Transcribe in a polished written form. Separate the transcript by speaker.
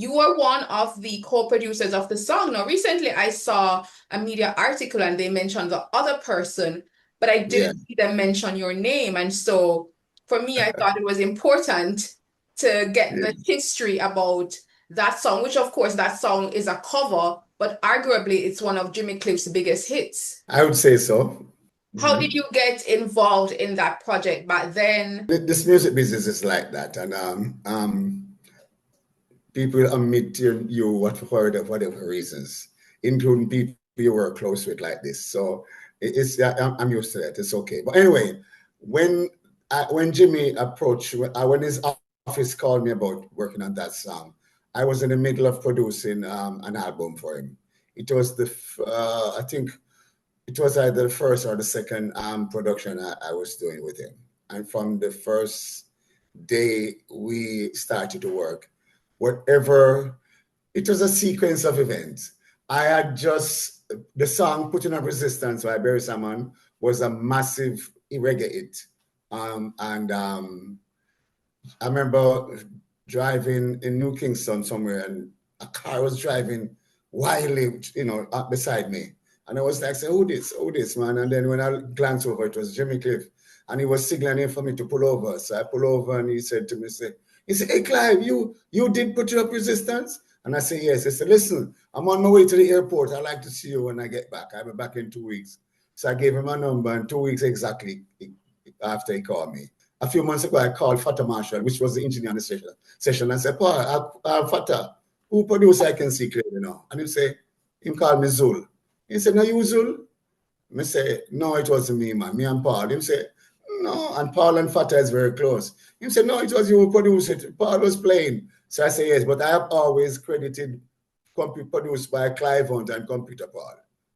Speaker 1: you were one of the co-producers of the song. Now, recently I saw a media article and they mentioned the other person, but I
Speaker 2: Yeah.
Speaker 1: didn't see them mention your name. And so for me, I thought it was important to get
Speaker 2: Yeah.
Speaker 1: the history about that song, which of course that song is a cover, but arguably it's one of Jimmy Cliff's biggest hits.
Speaker 2: I would say so.
Speaker 1: How did
Speaker 2: Mhm.
Speaker 1: you get involved in that project back then?
Speaker 2: This music business is like that, and people omit you for whatever reasons, including people you work close with like this. So it's I'm used to that. It's okay. But anyway, when when Jimmy approached, when his office called me about working on that song, I was in the middle of producing an album for him. It was I think it was either the first or the second production I was doing with him. And from the first day we started to work, whatever, it was a sequence of events. I had just, the song Putting Up Resistance by Barry Salmon was a massive reggae hit. And I remember driving in New Kingston somewhere, and a car was driving wildly, up beside me. And I was like, say, who this, man? And then when I glanced over, it was Jimmy Cliff. And he was signaling for me to pull over. So I pull over and he said to me, hey, Clive, you did put up resistance? And I said, yes. He said, listen, I'm on my way to the airport. I'd like to see you when I get back. I'll be back in 2 weeks. So I gave him a number, and 2 weeks exactly after he called me. A few months ago, I called Fata Marshall, which was the engineer on the session, and said, Paul, Fata, who produce I can see clearly now? And he say, he called me Zul. He said, no, you Zul? I say, no, it wasn't me, man. Me and Paul. He said, no, and Paul and Fata is very close. He said, no, it was you who produced it. Paul was playing. So I say, yes, but I have always credited produced by Clive Hunt and Computer Paul.